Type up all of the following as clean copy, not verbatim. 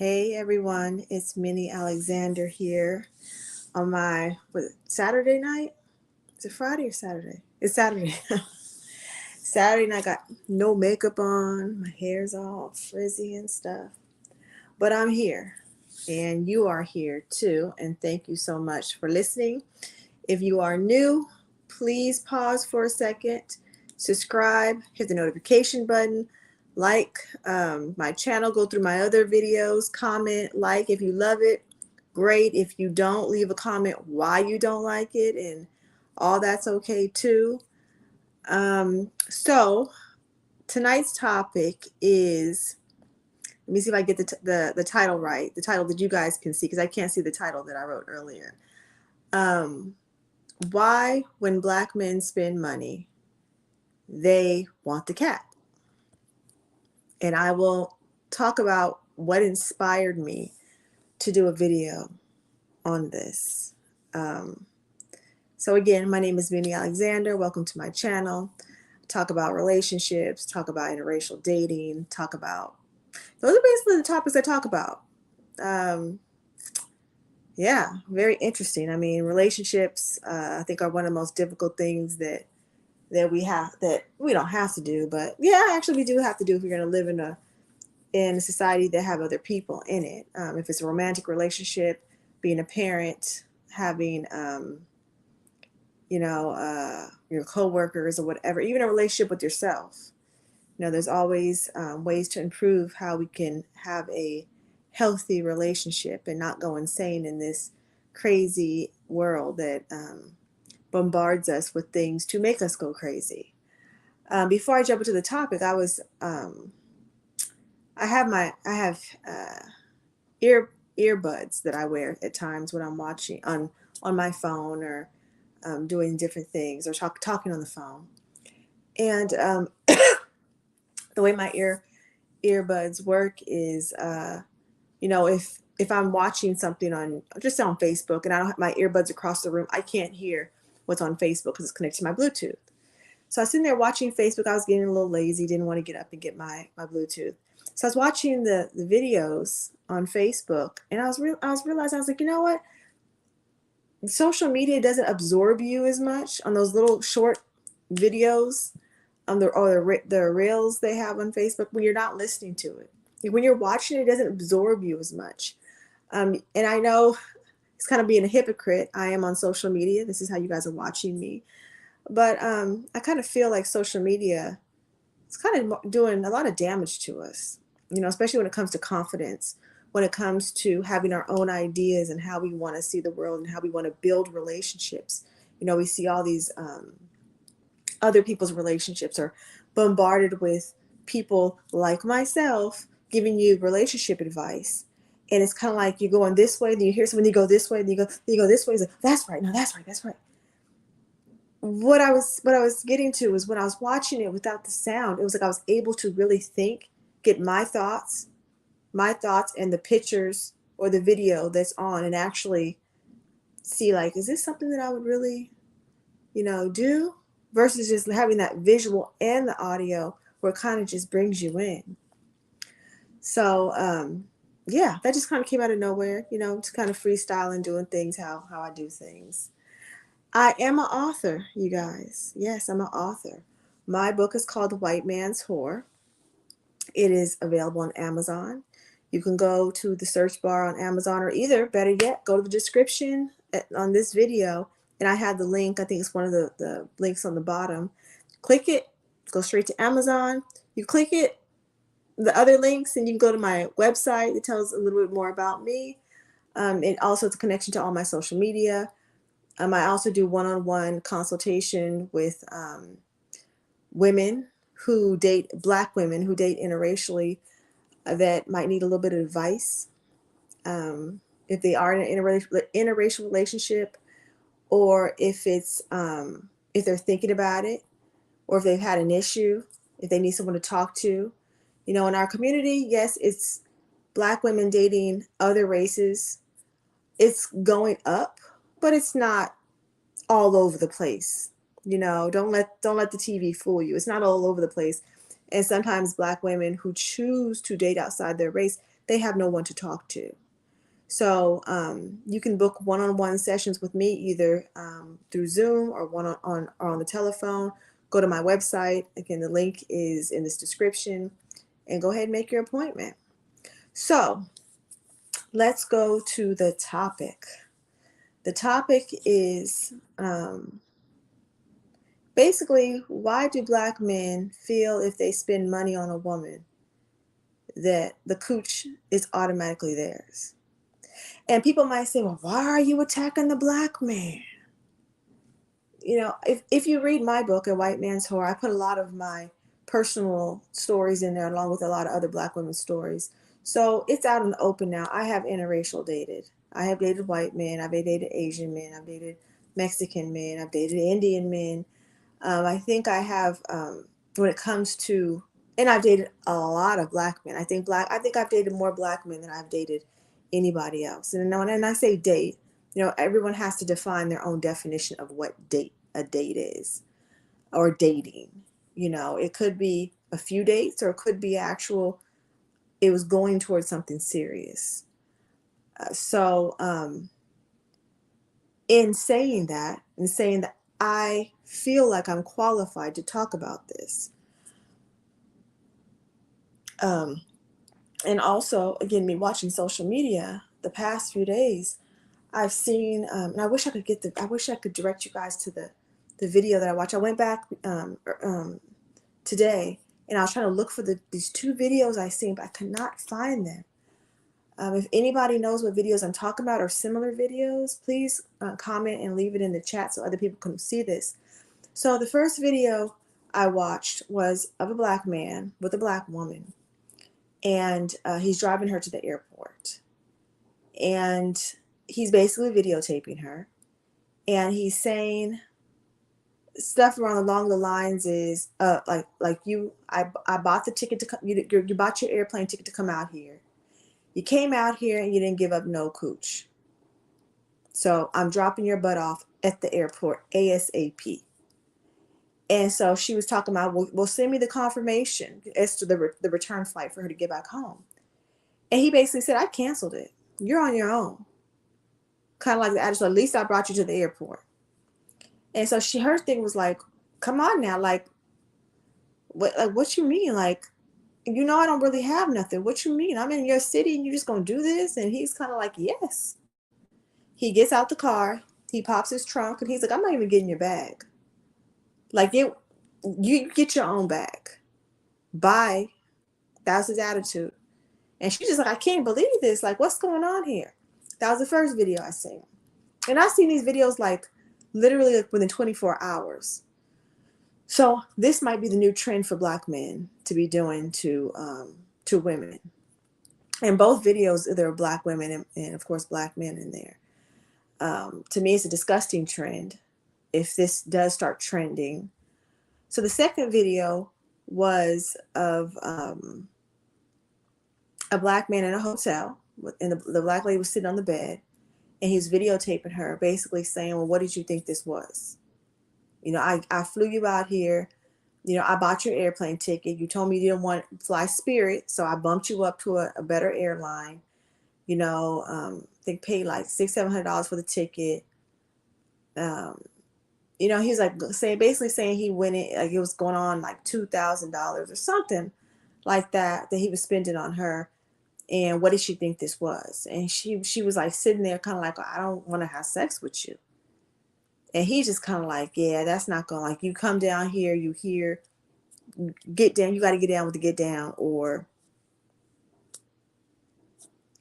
Hey everyone, it's Minnie Alexander here on Saturday night? Is it Friday or Saturday? It's Saturday. Saturday night, got no makeup on, my hair's all frizzy and stuff. But I'm here and you are here too. And thank you so much for listening. If you are new, please pause for a second, subscribe, hit the notification button, like my channel, go through my other videos, comment, like if you love it. Great. If you don't, leave a comment why you don't like it, and all that's okay too. So tonight's topic is, let me see if I get the title right, the title that you guys can see, because I can't see the title that I wrote earlier. Why, when Black men spend money, they want the cat. And I will talk about what inspired me to do a video on this. So again, my name is Minnie Alexander. Welcome to my channel. Talk about relationships, talk about interracial dating, those are basically the topics I talk about. Yeah, very interesting. I mean, relationships, I think, are one of the most difficult things that we don't have to do, but yeah, actually we do have to do if you're going to live in a society that have other people in it. If it's a romantic relationship, being a parent, having your coworkers or whatever, even a relationship with yourself. There's always ways to improve how we can have a healthy relationship and not go insane in this crazy world that bombards us with things to make us go crazy. Before I jump into the topic, I have earbuds that I wear at times when I'm watching on my phone, or doing different things, or talking on the phone. And the way my earbuds work is, if I'm watching something on Facebook and I don't have my earbuds across the room, I can't hear what's on Facebook because it's connected to my Bluetooth. So I was sitting there watching Facebook. I was getting a little lazy, didn't want to get up and get my Bluetooth. So I was watching the videos on Facebook, and I was realizing, I was like, you know what? Social media doesn't absorb you as much on those little short videos, the reels they have on Facebook, when you're not listening to it. When you're watching it, it doesn't absorb you as much. And I know it's kind of being a hypocrite. I am on social media. This is how you guys are watching me. But I kind of feel like social media is kind of doing a lot of damage to us, especially when it comes to confidence, when it comes to having our own ideas and how we want to see the world and how we want to build relationships. We see all these other people's relationships are bombarded with people like myself giving you relationship advice. And it's kind of like you're going this way, then you hear someone, you go this way, then you go this way. It's like, that's right. No, that's right. That's right. What I was getting to was, when I was watching it without the sound, it was like I was able to really think, get my thoughts and the pictures or the video that's on, and actually see, like, is this something that I would really, do, versus just having that visual and the audio where it kind of just brings you in. So yeah, that just kind of came out of nowhere, just kind of freestyling, doing things how I do things. I am an author, you guys. Yes, I'm an author. My book is called The White Man's Whore. It is available on Amazon. You can go to the search bar on Amazon, or either, better yet, go to the description on this video, and I have the link. I think it's one of the links on the bottom. Click it, go straight to Amazon. You click it, the other links, and you can go to my website that tells a little bit more about me. And also it's a connection to all my social media. I also do one-on-one consultation with Black women who date interracially, that might need a little bit of advice. If they are in an interracial relationship, or if they're thinking about it, or if they've had an issue, if they need someone to talk to. In our community, yes, it's Black women dating other races. It's going up, but it's not all over the place. Don't let the TV fool you. It's not all over the place. And sometimes Black women who choose to date outside their race, they have no one to talk to. So you can book one-on-one sessions with me either through Zoom or or on the telephone. Go to my website. Again, the link is in this description, and go ahead and make your appointment. So let's go to the topic. The topic is basically, why do Black men feel if they spend money on a woman that the cooch is automatically theirs? And people might say, well, why are you attacking the Black man? You know, if you read my book, A White Man's Whore, I put a lot of my personal stories in there along with a lot of other Black women's stories. So it's out in the open now. I have interracial dated. I have dated white men. I've dated Asian men. I've dated Mexican men. I've dated Indian men. I think I have, when it comes to, and I've dated a lot of Black men. I think I've dated more Black men than I've dated anybody else. And when I say date, you know, everyone has to define their own definition of what a date is, or dating. You know, it could be a few dates, or it could be it was going towards something serious. So in saying that, I feel like I'm qualified to talk about this. And also, again, me watching social media the past few days, I've seen, and I wish I could direct you guys to the video that I watched. I went back today, and I was trying to look for these two videos I seen, but I could not find them. If anybody knows what videos I'm talking about or similar videos, please comment and leave it in the chat so other people can see this. So the first video I watched was of a Black man with a Black woman, and he's driving her to the airport, and he's basically videotaping her, and he's saying stuff along the lines is I bought the ticket to come, you bought your airplane ticket to come out here. You came out here and you didn't give up no cooch. So I'm dropping your butt off at the airport ASAP. And so she was talking about, well, send me the confirmation as to the return flight for her to get back home. And he basically said, I canceled it. You're on your own. Kind of like the attitude, at least I brought you to the airport. And so her thing was like, come on now, like what you mean? Like, you know, I don't really have nothing. What you mean? I'm in your city and you're just gonna do this? And he's kind of like, yes. He gets out the car, he pops his trunk, and he's like, I'm not even getting your bag. Like, you get your own bag. Bye. That's his attitude. And she's just like, I can't believe this. Like, what's going on here? That was the first video I seen. And I've seen these videos like literally like within 24 hours. So this might be the new trend for Black men to be doing to women. And both videos, there are Black women and of course Black men in there. To me, it's a disgusting trend if this does start trending. So the second video was of a Black man in a hotel, and the Black lady was sitting on the bed, and he's videotaping her, basically saying, well, what did you think this was? You know, I flew you out here. You know, I bought your airplane ticket. You told me you didn't want to fly Spirit, so I bumped you up to a better airline. You know, I think paid like $600-700 for the ticket. You know, he's like basically saying he went in, like it was going on like $2,000 or something like that he was spending on her. And what did she think this was? And she was like sitting there kind of like, I don't want to have sex with you. And he's just kind of like, yeah, that's not going, like, you come down here, get down, you got to get down with the get down, or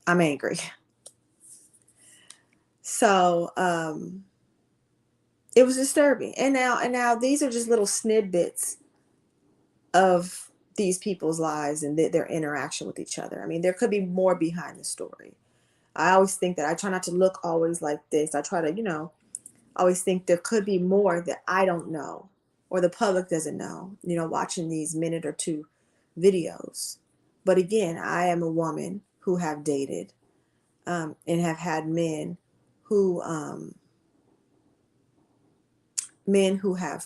I'm angry. So it was disturbing. And now these are just little snippets of these people's lives and their interaction with each other. I mean, there could be more behind the story. I always think that I try not to look always like this. I try to, you know, always think there could be more that I don't know or the public doesn't know, you know, watching these minute or two videos. But again, I am a woman who have dated and have had men who have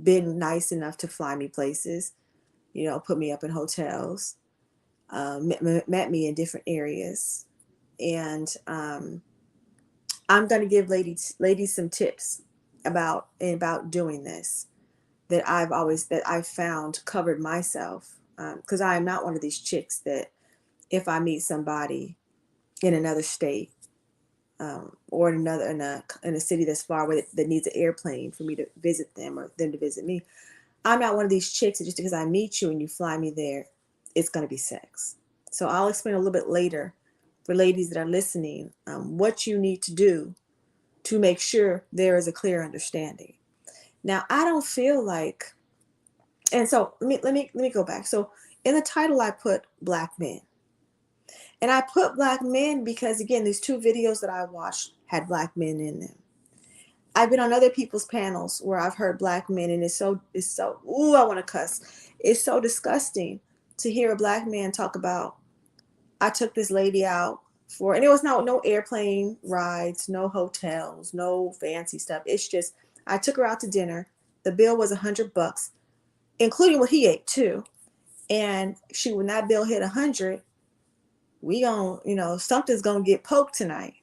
been nice enough to fly me places, you know, put me up in hotels. met me in different areas. And I'm going to give ladies some tips about doing this that I've found covered myself, because I am not one of these chicks that if I meet somebody in another state, or in a city that's far away that needs an airplane for me to visit them or them to visit me, I'm not one of these chicks that just because I meet you and you fly me there, it's going to be sex. So I'll explain a little bit later for ladies that are listening, what you need to do to make sure there is a clear understanding. Now, I don't feel like, and so let me go back. So in the title, I put Black men. And I put Black men because, again, these two videos that I watched had Black men in them. I've been on other people's panels where I've heard Black men, and ooh, I want to cuss. It's so disgusting to hear a Black man talk about, I took this lady out and it was no airplane rides, no hotels, no fancy stuff. It's just, I took her out to dinner. The bill was $100, including what he ate too. And when that bill hit 100, something's gonna get poked tonight.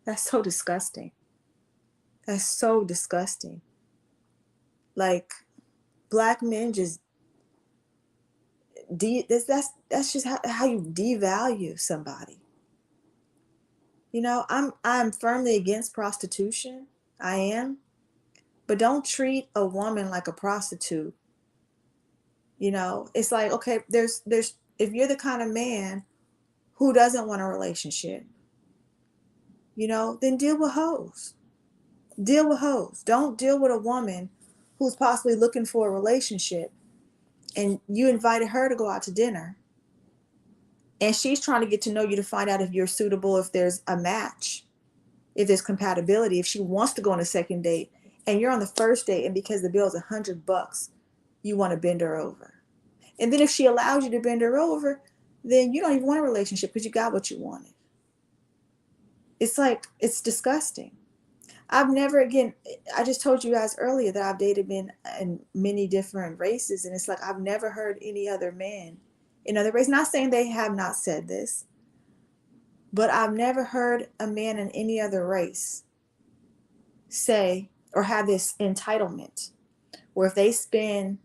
That's so disgusting. That's so disgusting. Like, Black men just that's just how you devalue somebody. I'm firmly against prostitution. I am. But don't treat a woman like a prostitute. It's like, okay, there's if you're the kind of man who doesn't want a relationship, then deal with hoes. Deal with hoes. Don't deal with a woman who's possibly looking for a relationship and you invited her to go out to dinner and she's trying to get to know you to find out if you're suitable, if there's a match, if there's compatibility, if she wants to go on a second date and you're on the first date, and because the bill is $100, you want to bend her over. And then if she allows you to bend her over, then you don't even want a relationship because you got what you wanted. It's like, it's disgusting. I just told you guys earlier that I've dated men in many different races, and it's like I've never heard any other men in other races. Not saying they have not said this, but I've never heard a man in any other race say or have this entitlement where if they spend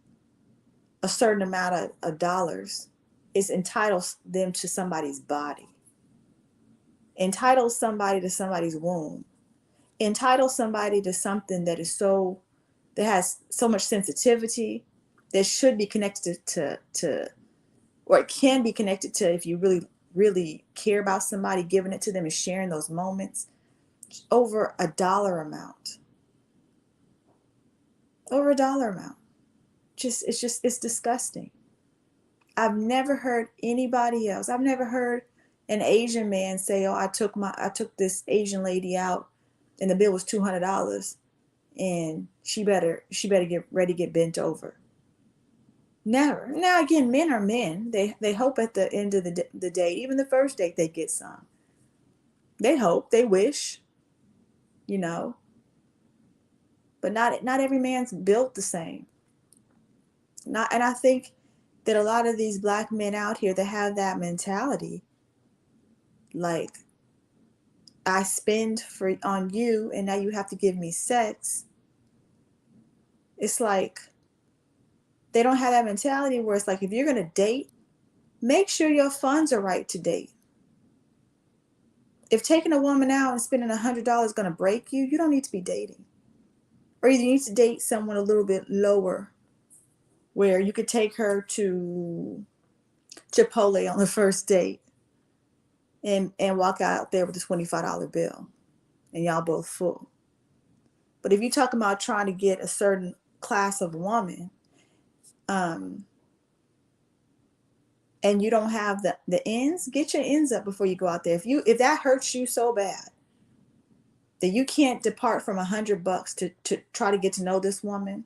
a certain amount of dollars, it entitles them to somebody's body, entitles somebody to somebody's womb, entitle somebody to something that has so much sensitivity, that should be connected to or it can be connected to, if you really really care about somebody, giving it to them and sharing those moments, over a dollar amount. Over a dollar amount. It's disgusting. I've never heard anybody else. I've never heard an Asian man say, "Oh, I took this Asian lady out and the bill was $200 and she better get ready to get bent over." Never. Now again, men are men. They hope at the end of the date, even the first date, they get some. They hope, they wish, you know. But not every man's built the same. And I think that a lot of these Black men out here that have that mentality, like, I spend on you and now you have to give me sex. It's like they don't have that mentality where it's like, if you're going to date, make sure your funds are right to date. If taking a woman out and spending $100 is going to break you, you don't need to be dating. Or you need to date someone a little bit lower where you could take her to Chipotle on the first date and walk out there with a $25 bill and y'all both full. But if you're talking about trying to get a certain class of woman, and you don't have the ends, get your ends up before you go out there. If that hurts you so bad that you can't depart from $100 to try to get to know this woman,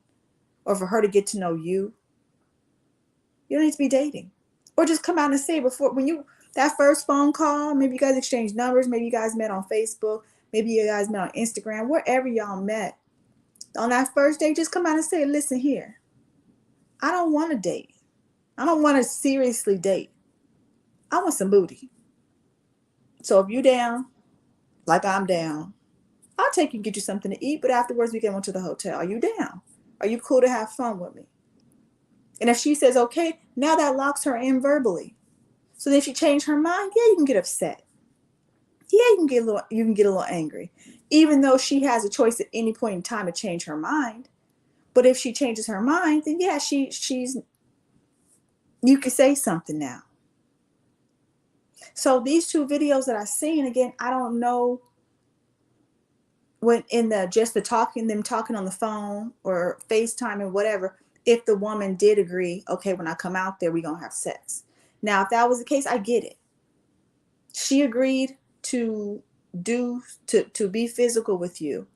or for her to get to know you, you don't need to be dating. Or just come out and say before, that first phone call, maybe you guys exchanged numbers, maybe you guys met on Facebook, maybe you guys met on Instagram, wherever y'all met. On that first date, just come out and say, listen here, I don't want to date. I don't want to seriously date. I want some booty. So if you down, like I'm down, I'll take you and get you something to eat, but afterwards we can go to the hotel. Are you down? Are you cool to have fun with me? And if she says okay, now that locks her in verbally. So then if she changed her mind, yeah, you can get upset. Yeah, you can get a little angry. Even though she has a choice at any point in time to change her mind. But if she changes her mind, then yeah, she's you can say something now. So these two videos that I've seen, again, I don't know when in the just the talking, them talking on the phone or FaceTime and whatever, if the woman did agree, okay, when I come out there, we're gonna have sex. Now, if that was the case, I get it. She agreed to to be physical with you.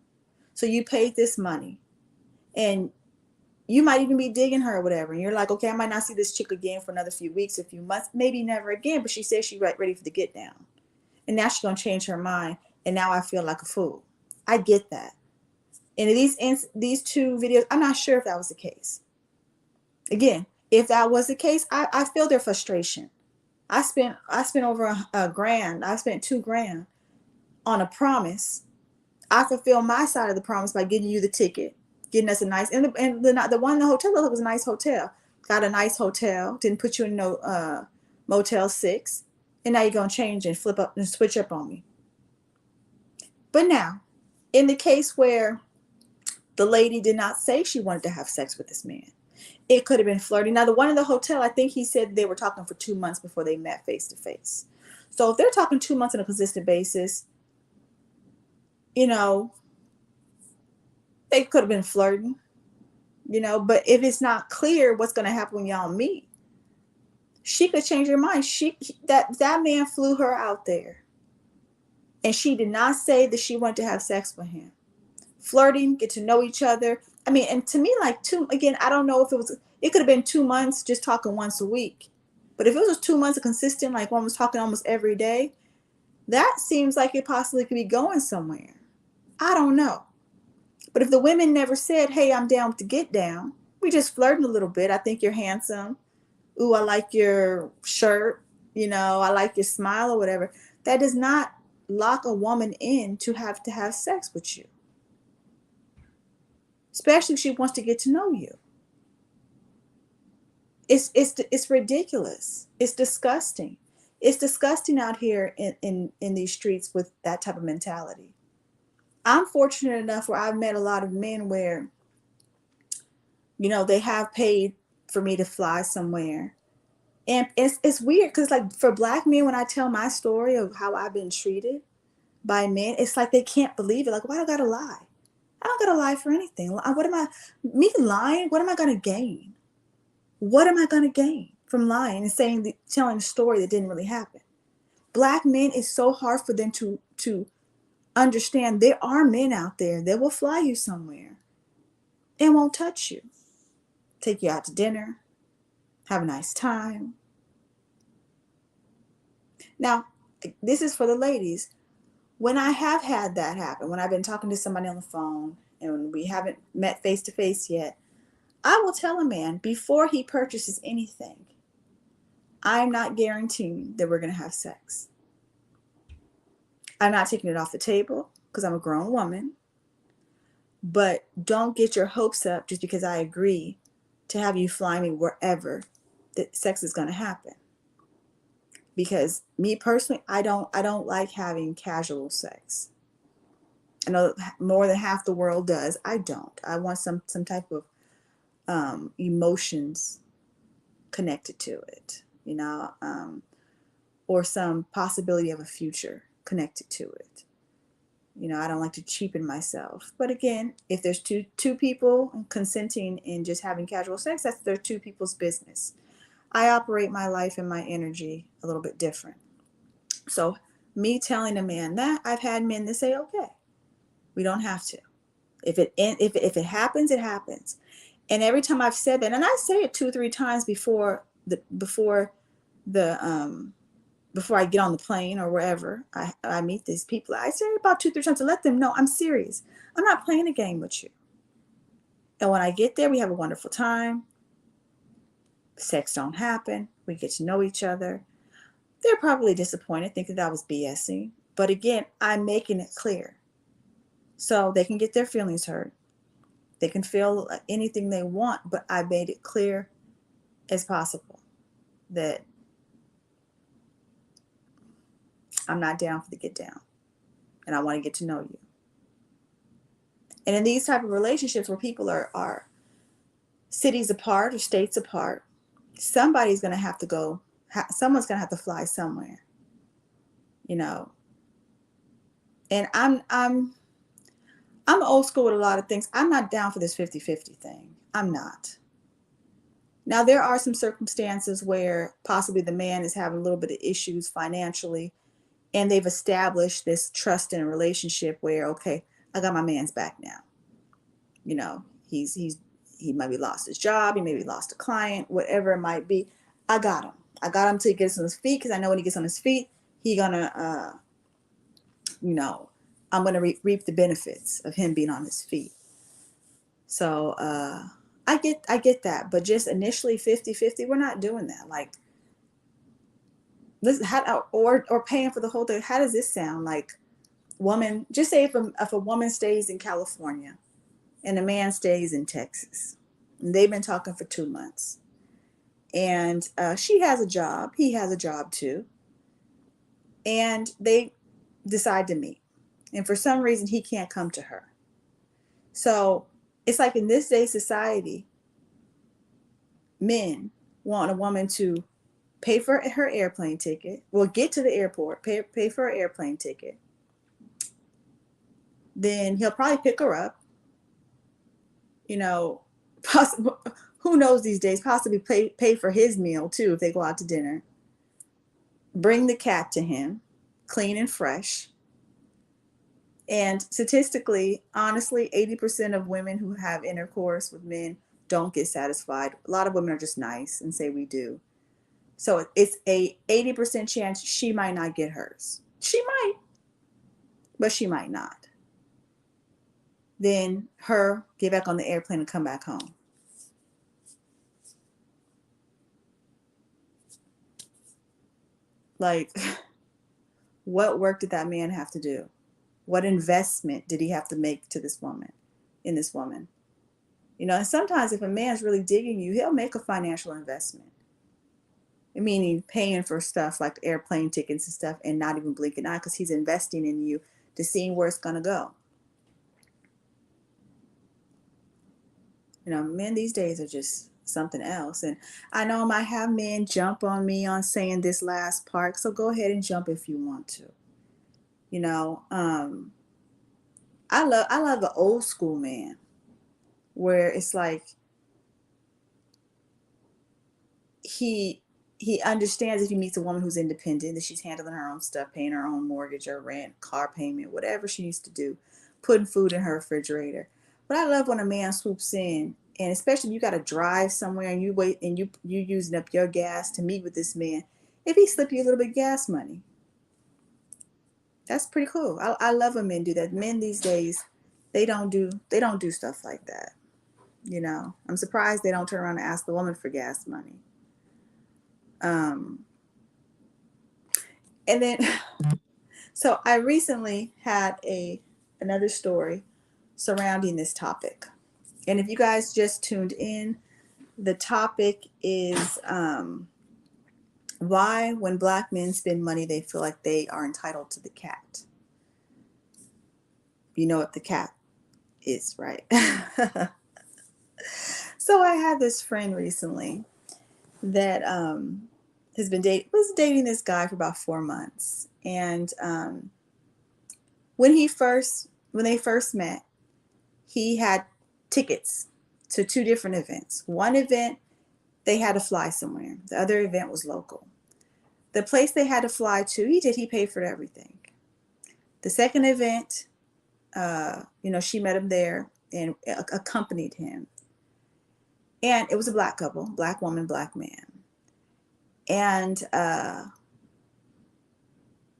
So you paid this money. And you might even be digging her or whatever. And you're like, okay, I might not see this chick again for another few weeks, a few months, maybe never again. But she says she's ready for the get down. And now she's going to change her mind. And now I feel like a fool. I get that. And in these two videos, I'm not sure if that was the case. Again, if that was the case, I feel their frustration. I spent over a grand. I spent $2,000 on a promise. I fulfilled my side of the promise by getting you the ticket, getting us a nice, and the one in the hotel was a nice hotel. Got a nice hotel. Didn't put you in no Motel 6, and now you're gonna change and flip up and switch up on me. But now, in the case where the lady did not say she wanted to have sex with this man, it could have been flirting. Now, the one in the hotel, I think he said they were talking for 2 months before they met face to face. So if they're talking 2 months on a consistent basis, you know, they could have been flirting, you know, but if it's not clear what's going to happen when y'all meet, she could change her mind. That man flew her out there, and she did not say that she wanted to have sex with him. Flirting, get to know each other. I mean, and to me, like again, I don't know if it could have been 2 months just talking once a week. But if it was 2 months of consistent, like one was talking almost every day, that seems like it possibly could be going somewhere. I don't know. But if the women never said, hey, I'm down to get down, we just flirting a little bit. I think you're handsome. Ooh, I like your shirt. You know, I like your smile or whatever. That does not lock a woman in to have sex with you. Especially if she wants to get to know you. It's ridiculous. It's disgusting. It's disgusting out here in these streets with that type of mentality. I'm fortunate enough where I've met a lot of men where, you know, they have paid for me to fly somewhere. And it's weird because, like, for Black men, when I tell my story of how I've been treated by men, it's like they can't believe it. Like, why do I gotta lie? I don't gotta lie for anything. Me lying, what am I gonna gain? What am I gonna gain from lying and telling a story that didn't really happen? Black men, it's so hard for them to understand there are men out there that will fly you somewhere and won't touch you, take you out to dinner, have a nice time. Now, this is for the ladies. When I have had that happen, when I've been talking to somebody on the phone and we haven't met face to face yet, I will tell a man before he purchases anything, I'm not guaranteeing that we're going to have sex. I'm not taking it off the table because I'm a grown woman. But don't get your hopes up just because I agree to have you fly me wherever that sex is going to happen. Because me personally, I don't like having casual sex. I know more than half the world does. I don't. I want some type of emotions connected to it, you know, or some possibility of a future connected to it. You know, I don't like to cheapen myself. But again, if there's two people consenting in just having casual sex, that's their two people's business. I operate my life and my energy a little bit different. So me telling a man that, I've had men that say, okay, we don't have to. If it happens, it happens. And every time I've said that, and I say it 2 or 3 times before I get on the plane or wherever I meet these people, I say about 2 or 3 times to let them know I'm serious. I'm not playing a game with you. And when I get there, we have a wonderful time. Sex don't happen. We get to know each other. They're probably disappointed, thinking that I was BSing. But again, I'm making it clear so they can get their feelings hurt. They can feel anything they want, but I made it clear as possible that I'm not down for the get down, and I want to get to know you. And in these type of relationships where people are cities apart or states apart, somebody's going to have to go. Someone's going to have to fly somewhere, you know. And I'm old school with a lot of things. I'm not down for this 50-50 thing. I'm not. Now, there are some circumstances where possibly the man is having a little bit of issues financially, and they've established this trust in a relationship where, okay, I got my man's back now. You know, he maybe lost his job, he maybe lost a client, whatever it might be. I got him. I got him till he gets on his feet, because I know when he gets on his feet, he gonna, you know, I'm gonna reap the benefits of him being on his feet. So I get that, but just initially 50-50, we're not doing that. Like, this, how, or paying for the whole thing. How does this sound? Like, woman, just say if a woman stays in California and a man stays in Texas, and they've been talking for 2 months, and she has a job, he has a job too, and they decide to meet, and for some reason he can't come to her. So it's like, in this day society, men want a woman to pay for her airplane ticket, well, get to the airport, pay for her airplane ticket. Then he'll probably pick her up, you know, possible, who knows these days, possibly pay for his meal too if they go out to dinner. Bring the cat to him, clean and fresh. And statistically, honestly, 80% of women who have intercourse with men don't get satisfied. A lot of women are just nice and say we do. So it's a 80% chance she might not get hers. She might, but she might not. Then her get back on the airplane and come back home. Like, what work did that man have to do? What investment did he have to make to this woman, in this woman? You know, and sometimes if a man's really digging you, he'll make a financial investment. Meaning paying for stuff like airplane tickets and stuff and not even blinking an eye, because he's investing in you to see where it's going to go. You know, men these days are just something else. And I know I might have men jump on me on saying this last part, so go ahead and jump if you want to. You know, I love the old school man, where it's like he he understands if he meets a woman who's independent, that she's handling her own stuff, paying her own mortgage or rent, car payment, whatever she needs to do, putting food in her refrigerator. But I love when a man swoops in, and especially if you got to drive somewhere and you wait and you using up your gas to meet with this man. If he slip you a little bit of gas money, that's pretty cool. I love when men do that. Men these days, they don't do stuff like that. You know, I'm surprised they don't turn around and ask the woman for gas money. Um, and then, so I recently had a another story surrounding this topic. And if you guys just tuned in, the topic is why, when black men spend money, they feel like they are entitled to the cat. You know what the cat is, right? So I had this friend recently that was dating this guy for about 4 months, and when they first met, he had tickets to two different events. One event, they had to fly somewhere. The other event was local. The place they had to fly to, he paid for everything. The second event, she met him there and accompanied him. And it was a black couple, black woman, black man. And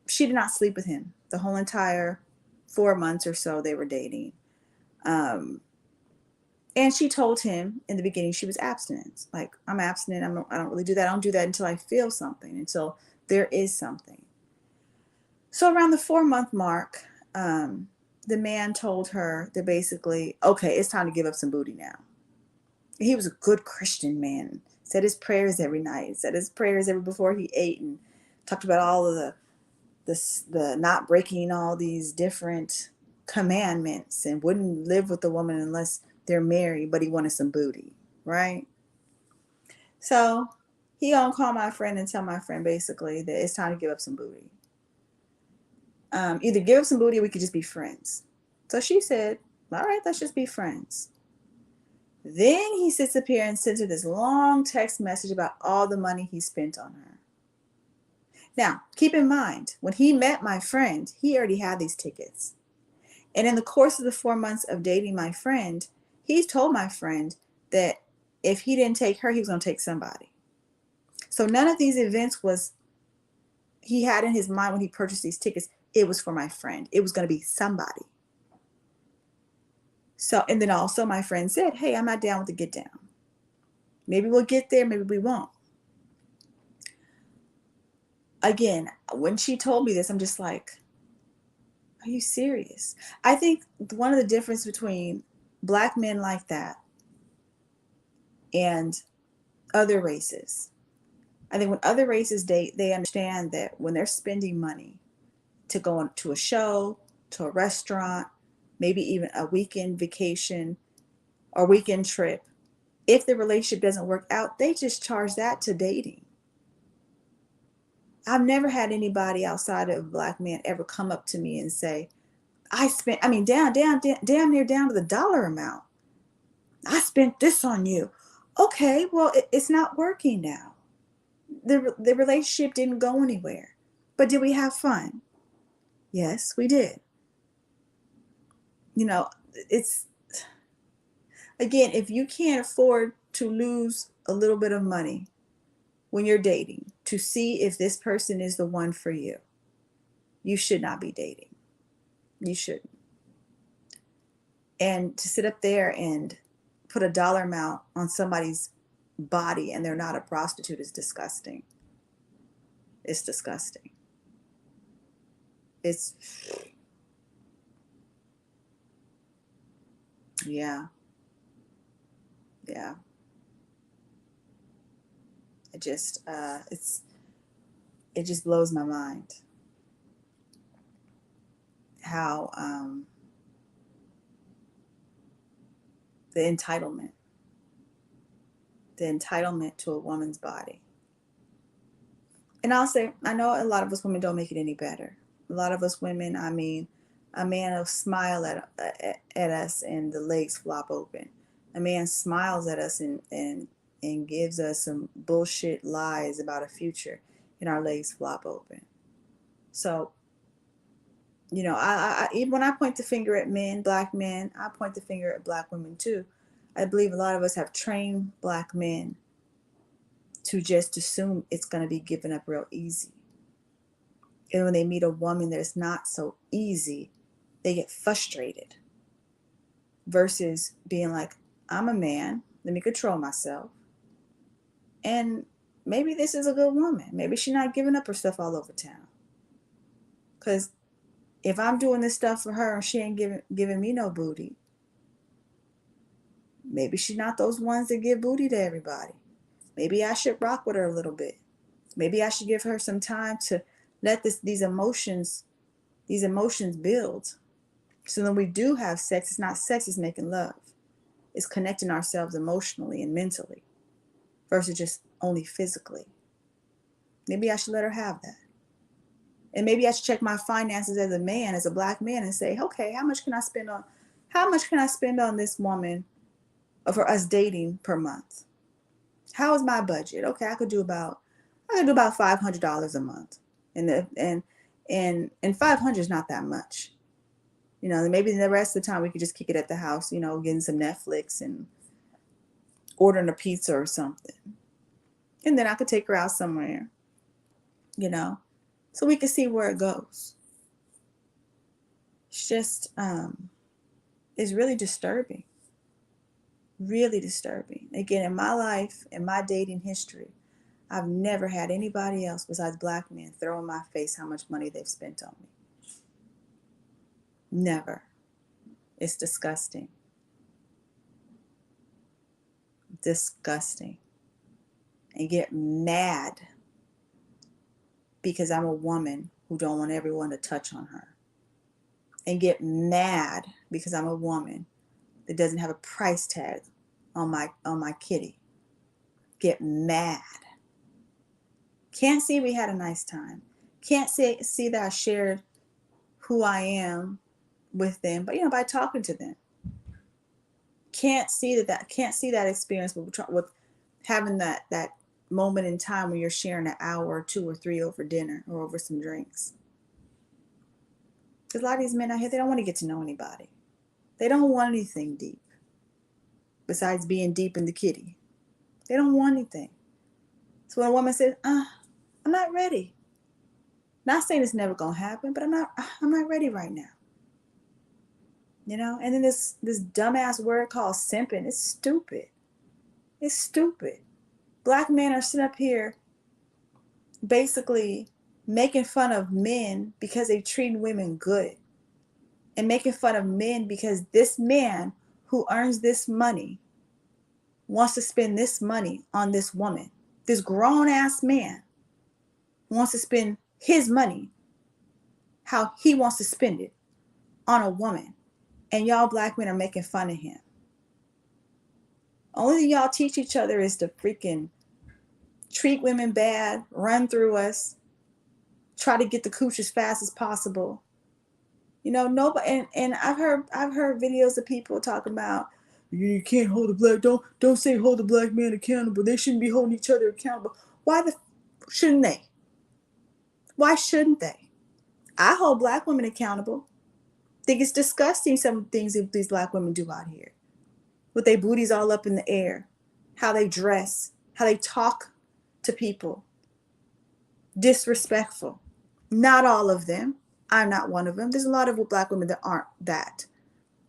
she did not sleep with him the whole entire 4 months or so they were dating. Um, And she told him in the beginning she was abstinent. Like, I'm abstinent. I don't really do that. I don't do that until I feel something, until there is something. So around the 4-month mark, the man told her that basically, okay, it's time to give up some booty now. He was a good Christian man. Said his prayers every night. Said his prayers every before he ate, and talked about all of the not breaking all these different commandments, and wouldn't live with the woman unless they're married, but he wanted some booty, right? So he gonna call my friend and tell my friend basically that it's time to give up some booty. Either give up some booty or we could just be friends. So she said, all right, let's just be friends. Then he sits up here and sends her this long text message about all the money he spent on her. Now, keep in mind, when he met my friend, he already had these tickets. And in the course of the 4 months of dating my friend, he's told my friend that if he didn't take her, he was going to take somebody. So none of these events was he had in his mind when he purchased these tickets. It was for my friend. It was going to be somebody. So, and then also my friend said, hey, I'm not down with the get down. Maybe we'll get there, maybe we won't. Again, when she told me this, I'm just like, are you serious? I think one of the difference between Black men like that and other races, I think when other races date, they understand that when they're spending money to go to a show, to a restaurant, maybe even a weekend vacation or weekend trip, if the relationship doesn't work out, they just charge that to dating. I've never had anybody outside of Black men ever come up to me and say, down near down to the dollar amount. I spent this on you. Okay, well, it's not working now. The relationship didn't go anywhere. But did we have fun? Yes, we did. You know, it's, again, if you can't afford to lose a little bit of money when you're dating to see if this person is the one for you, you should not be dating. You shouldn't. And to sit up there and put a dollar amount on somebody's body and they're not a prostitute is disgusting. It's disgusting. It's, yeah. Yeah. It just, it just blows my mind how, the entitlement to a woman's body. And I'll say, I know a lot of us women don't make it any better. A lot of us women, I mean, a man will smile at us and the legs flop open. A man smiles at us and gives us some bullshit lies about a future and our legs flop open. So, you know, even when I point the finger at men, Black men, I point the finger at Black women too. I believe a lot of us have trained Black men to just assume it's going to be given up real easy. And when they meet a woman that's not so easy, they get frustrated versus being like, I'm a man, let me control myself. And maybe this is a good woman. Maybe she's not giving up her stuff all over town. Because if I'm doing this stuff for her and she ain't giving me no booty, maybe she's not those ones that give booty to everybody. Maybe I should rock with her a little bit. Maybe I should give her some time to let these emotions build. So when we do have sex, it's not sex, it's making love. It's connecting ourselves emotionally and mentally versus just only physically. Maybe I should let her have that. And maybe I should check my finances as a man, as a Black man, and say, okay, how much can I spend on this woman for us dating per month? How is my budget? Okay, I could do about $500 a month. And 500 is not that much. You know, maybe the rest of the time we could just kick it at the house, you know, getting some Netflix and ordering a pizza or something. And then I could take her out somewhere, you know, so we could see where it goes. It's just, it's really disturbing. Really disturbing. Again, in my life, in my dating history, I've never had anybody else besides black men throw in my face how much money they've spent on me. Never. It's disgusting. Disgusting. And get mad because I'm a woman who don't want everyone to touch on her. And get mad because I'm a woman that doesn't have a price tag on my kitty. Get mad. Can't see we had a nice time. Can't see that I shared who I am with them, but by talking to them. Can't see that experience with having that moment in time when you're sharing an hour or 2 or 3 over dinner or over some drinks. Because a lot of these men out here, they don't want to get to know anybody. They don't want anything deep besides being deep in the kitty. They don't want anything. So when a woman says, I'm not ready. Not saying it's never gonna happen, but I'm not ready right now. And then this dumbass word called simping. It's stupid. It's stupid. Black men are sitting up here basically making fun of men because they treat women good. And making fun of men because this man who earns this money wants to spend this money on this woman. This grown ass man wants to spend his money how he wants to spend it on a woman. And y'all black men are making fun of him. Only thing y'all teach each other is to freaking treat women bad, run through us, try to get the cooch as fast as possible. Nobody. And I've heard videos of people talking about you can't hold don't say hold the black man accountable. They shouldn't be holding each other accountable. Why shouldn't they? Why shouldn't they? I hold black women accountable. I think it's disgusting some things that these black women do out here. With their booties all up in the air, how they dress, how they talk to people. Disrespectful. Not all of them. I'm not one of them. There's a lot of black women that aren't that.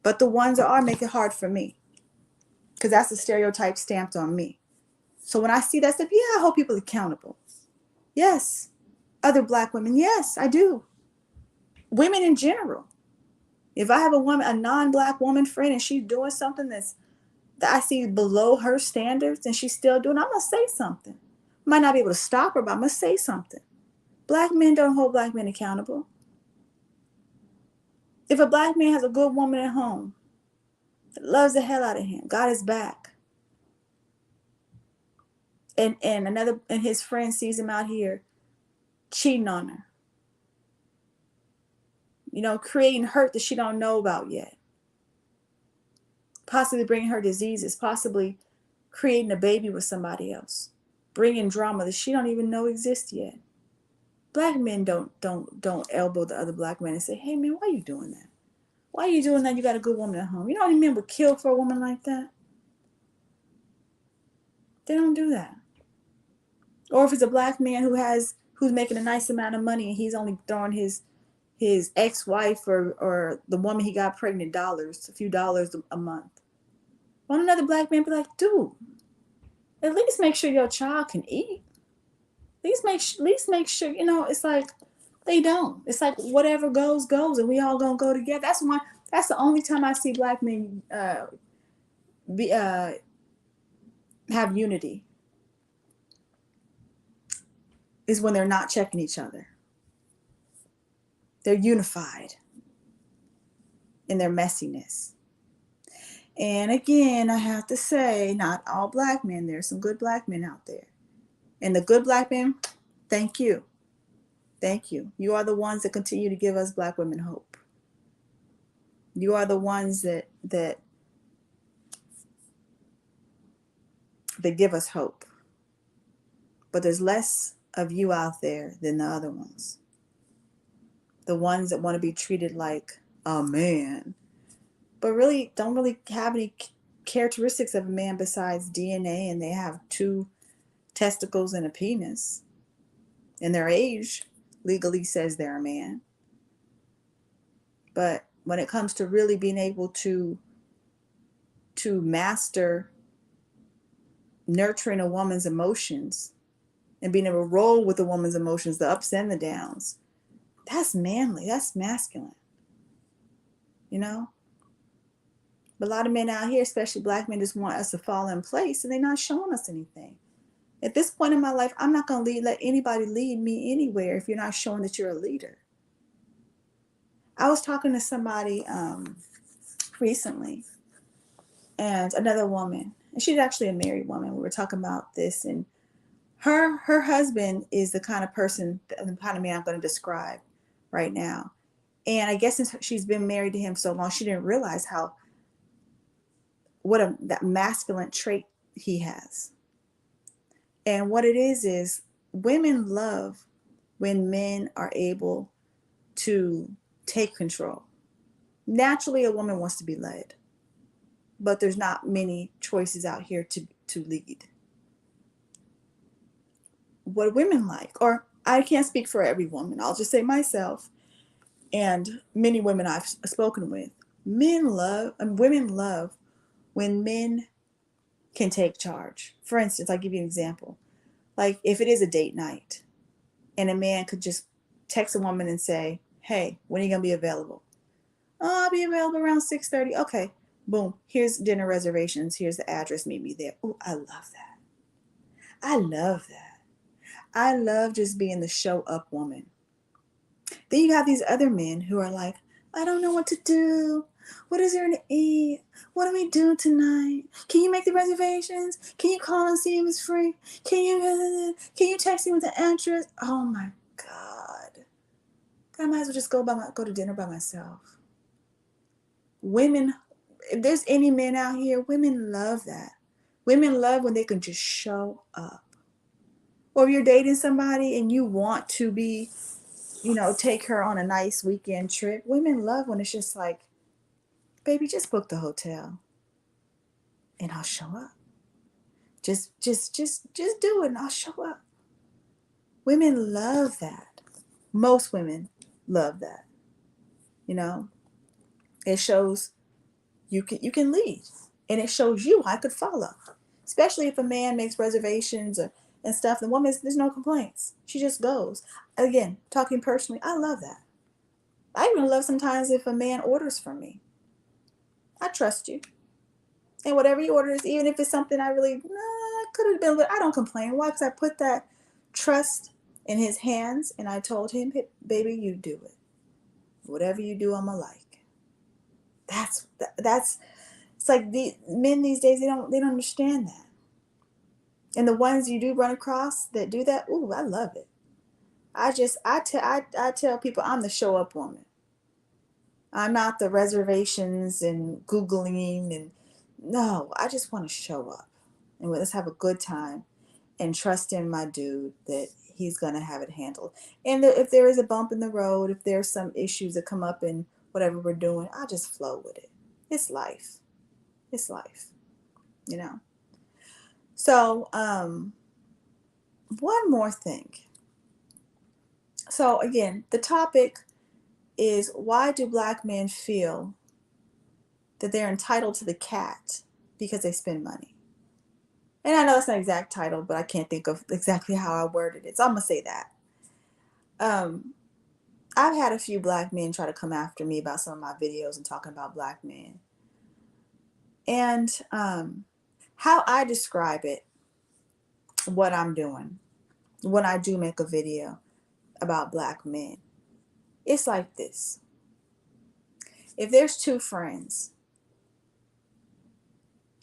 But the ones that are make it hard for me. Because that's the stereotype stamped on me. So when I see that stuff, I hold people accountable. Yes. Other black women, yes, I do. Women in general. If I have a non-black woman friend and she's doing something that I see below her standards and she's still doing, I'm going to say something. Might not be able to stop her, but I'm going to say something. Black men don't hold black men accountable. If a black man has a good woman at home that loves the hell out of him, got his back, and his friend sees him out here cheating on her, creating hurt that she don't know about yet, possibly bringing her diseases, possibly creating a baby with somebody else, bringing drama that she don't even know exists yet. Black men don't elbow the other black men and say, hey man, why are you doing that? Why are you doing that? You got a good woman at home. You know how many men would kill for a woman like that? They don't do that. Or if it's a black man who's making a nice amount of money and he's only throwing his ex-wife or the woman he got pregnant a few dollars a month. Won't another black man be like, dude, at least make sure your child can eat. At least make sure, it's like they don't. It's like whatever goes, and we all gonna go together. That's the only time I see black men have unity. Is when they're not checking each other. They're unified in their messiness. And again, I have to say, not all black men. There's some good black men out there. And the good black men, thank you. Thank you. You are the ones that continue to give us black women hope. You are the ones that give us hope. But there's less of you out there than the other ones. The ones that want to be treated like a man, but really don't really have any characteristics of a man besides DNA, and they have 2 testicles and a penis. And their age legally says they're a man. But when it comes to really being able to to master nurturing a woman's emotions and being able to roll with a woman's emotions, the ups and the downs, that's manly, that's masculine, you know? But a lot of men out here, especially black men, just want us to fall in place, and they're not showing us anything. At this point in my life, I'm not going to let anybody lead me anywhere if you're not showing that you're a leader. I was talking to somebody recently, and another woman, and she's actually a married woman. We were talking about this, and her husband is the kind of person, the kind of man I'm going to describe right now. And I guess since she's been married to him so long, she didn't realize that masculine trait he has. And what it is women love when men are able to take control. Naturally, a woman wants to be led, but there's not many choices out here to lead. What women like, or I can't speak for every woman, I'll just say myself and many women I've spoken with, women love when men can take charge. For instance, I'll give you an example. Like if it is a date night and a man could just text a woman and say, hey, when are you going to be available? Oh, I'll be available around 6:30. Okay, boom, here's dinner reservations. Here's the address. Meet me there. Oh, I love that. I love that. I love just being the show up woman. Then you have these other men who are like, I don't know what to do. What is there to eat? What are we doing tonight? Can you make the reservations? Can you call and see if it's free? Can you text me with the address? Oh my God. I might as well just go to dinner by myself. Women, if there's any men out here, women love that. Women love when they can just show up. Or if you're dating somebody and you want to be, take her on a nice weekend trip, women love when it's just like, baby, just book the hotel and I'll show up. Just do it and I'll show up. Women love that. Most women love that. It shows you can lead, and it shows you I could follow. Especially if a man makes reservations and stuff, the woman, there's no complaints. She just goes. Again, talking personally, I love that. I even love sometimes if a man orders from me. I trust you. And whatever he orders, even if it's something I really could have been, but I don't complain. Why? Because I put that trust in his hands, and I told him, hey, baby, you do it. Whatever you do, I'ma like. That's it's like the men these days, they don't understand that. And the ones you do run across that do that, ooh, I love it. I tell people I'm the show up woman. I'm not the reservations and Googling, and no, I just want to show up and let's have a good time and trust in my dude that he's going to have it handled. And if there is a bump in the road, if there's some issues that come up in whatever we're doing, I just flow with it. It's life. It's life, So, one more thing. So again, the topic is, why do black men feel that they're entitled to the cat because they spend money? And I know that's not an exact title, but I can't think of exactly how I worded it. So I'm going to say that. I've had a few black men try to come after me about some of my videos and talking about black men. And how I describe it, what I'm doing when I do make a video about black men, it's like this. If there's two friends,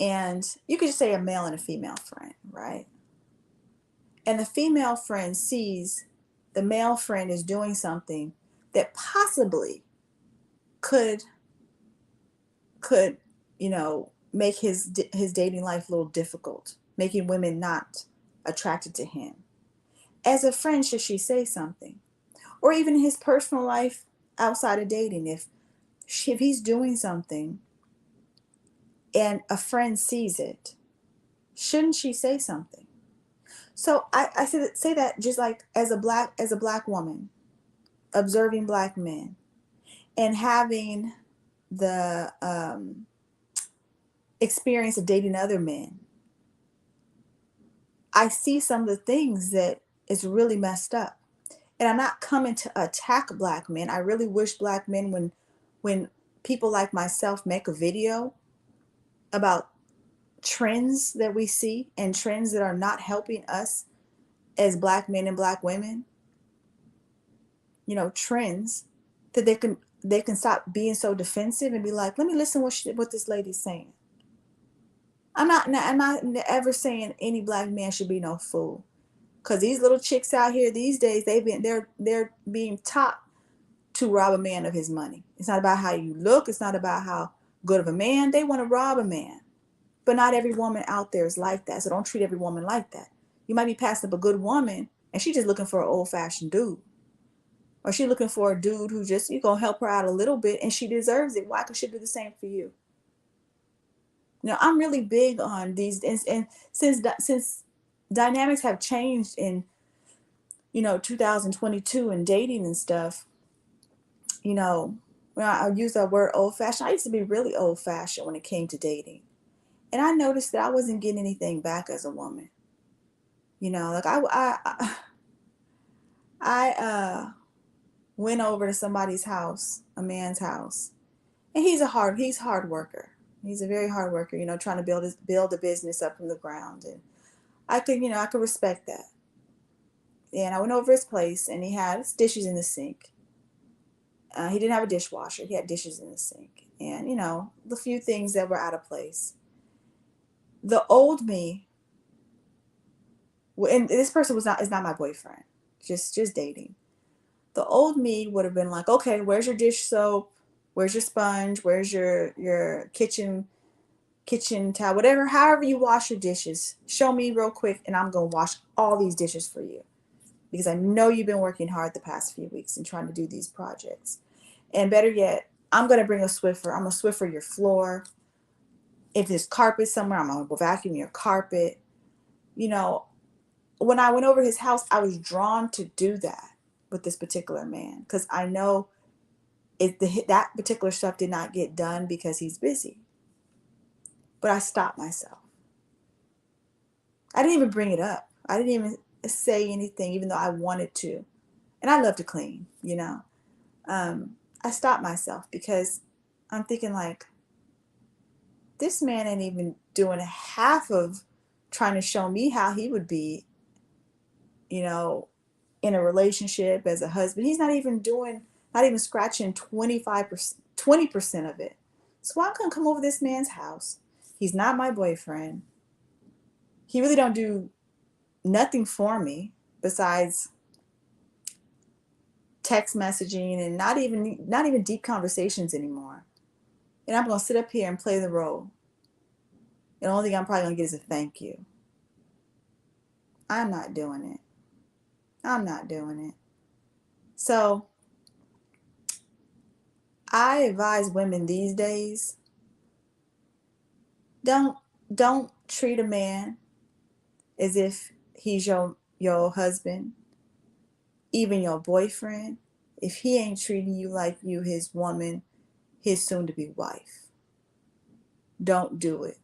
and you could just say a male and a female friend, right? And the female friend sees the male friend is doing something that possibly could make his dating life a little difficult, making women not attracted to him. As a friend, should she say something? Or even his personal life outside of dating, if he's doing something and a friend sees it, shouldn't she say something? So I say that just like as a black woman observing black men and having the experience of dating other men, I see some of the things that is really messed up. And I'm not coming to attack black men. I really wish black men, when people like myself make a video about trends that we see and trends that are not helping us as black men and black women, trends, that they can stop being so defensive and be like, let me listen what this lady's saying. I'm not ever saying any black man should be no fool. Cause these little chicks out here these days, they're being taught to rob a man of his money. It's not about how you look. It's not about how good of a man. They want to rob a man. But not every woman out there is like that. So don't treat every woman like that. You might be passing up a good woman and she's just looking for an old fashioned dude. Or she's looking for a dude who just, you're going to help her out a little bit and she deserves it. Why could she do the same for you? I'm really big on these. And since dynamics have changed in, 2022 and dating and stuff, when I use that word old fashioned, I used to be really old fashioned when it came to dating. And I noticed that I wasn't getting anything back as a woman. Like I went over to somebody's house, a man's house, and he's hard worker. He's a very hard worker, trying to build a business up from the ground. And I could respect that. And I went over his place and he had his dishes in the sink. He didn't have a dishwasher. He had dishes in the sink. And, the few things that were out of place. The old me, and this person is not my boyfriend, just dating. The old me would have been like, okay, where's your dish soap? Where's your sponge? Where's your kitchen towel? Whatever, however you wash your dishes, show me real quick and I'm going to wash all these dishes for you. Because I know you've been working hard the past few weeks and trying to do these projects. And better yet, I'm going to bring a Swiffer. I'm going to Swiffer your floor. If there's carpet somewhere, I'm going to vacuum your carpet. When I went over his house, I was drawn to do that with this particular man because I know that particular stuff did not get done because he's busy. But I stopped myself. I didn't even bring it up. I didn't even say anything, even though I wanted to. And I love to clean, I stopped myself because I'm thinking like, this man ain't even doing half of trying to show me how he would be, in a relationship as a husband. He's not even scratching 25%, 20% of it. So I'm going to come over this man's house. He's not my boyfriend. He really don't do nothing for me besides text messaging and not even deep conversations anymore. And I'm going to sit up here and play the role. And the only thing I'm probably going to get is a thank you. I'm not doing it. I'm not doing it. So I advise women these days, don't treat a man as if he's your husband, even your boyfriend, if he ain't treating you like you his woman, his soon-to-be wife. Don't do it.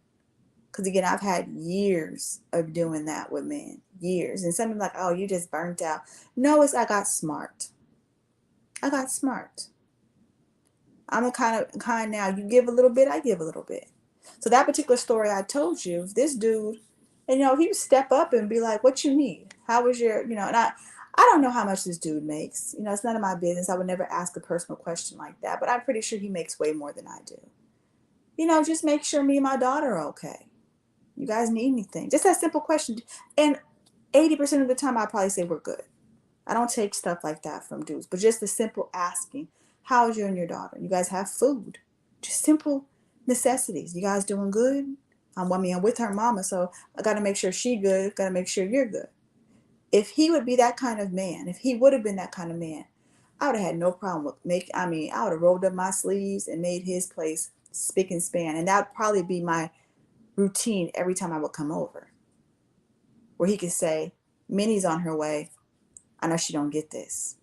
Because again, I've had years of doing that with men. Years. And some people are like, oh, you just burnt out. No, I got smart. I got smart. I'm a kind now. You give a little bit, I give a little bit. So that particular story I told you, this dude, and he would step up and be like, what you need? How was your, and I don't know how much this dude makes. It's none of my business. I would never ask a personal question like that, but I'm pretty sure he makes way more than I do. Just make sure me and my daughter are okay. You guys need anything? Just that simple question. And 80% of the time, I probably say we're good. I don't take stuff like that from dudes, but just the simple asking, how's you and your daughter? You guys have food? Just simple necessities. You guys doing good? I'm with her mama, so I got to make sure she good. Got to make sure you're good. If he would be that kind of man, if he would have been that kind of man, I would have had no problem with I would have rolled up my sleeves and made his place spick and span. And that would probably be my routine every time I would come over, where he could say, Minnie's on her way. I know she don't get this.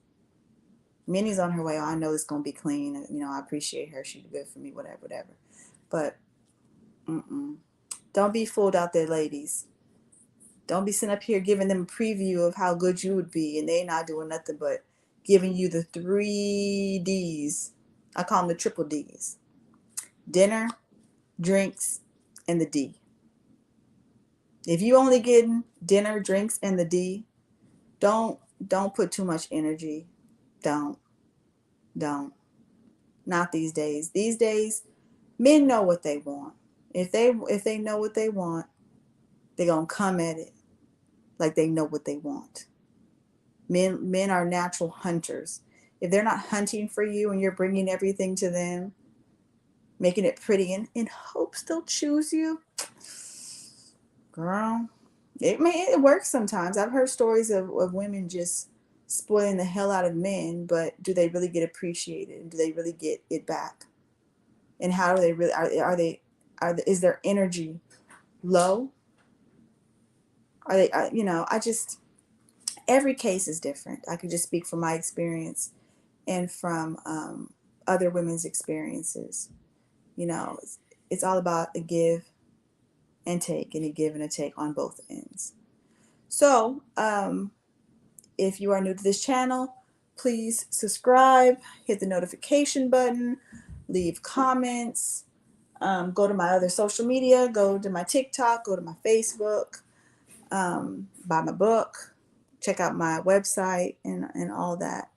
Minnie's on her way. Oh, I know it's going to be clean. I appreciate her. She's good for me, whatever. But Mm-mm. Don't be fooled out there, ladies. Don't be sitting up here giving them a preview of how good you would be, and they not doing nothing but giving you the 3 Ds. I call them the triple Ds: dinner, drinks, and the D. If you only getting dinner, drinks, and the D, don't put too much energy. Don't. Not these days. These days, men know what they want. If they know what they want, they're gonna come at it like they know what they want. Men are natural hunters. If they're not hunting for you and you're bringing everything to them, making it pretty in hopes they'll choose you, girl, it works sometimes. I've heard stories of women just spoiling the hell out of men, but do they really get appreciated, and do they really get it back? And how do they really is their energy low? Are they I just, every case is different. I can just speak from my experience and from other women's experiences. It's all about a give and take, and a give and a take on both ends. So if you are new to this channel, please subscribe, hit the notification button, leave comments, go to my other social media, go to my TikTok, go to my Facebook, buy my book, check out my website, and all that.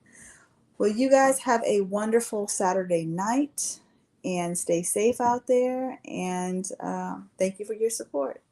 Well, you guys have a wonderful Saturday night, and stay safe out there, and thank you for your support.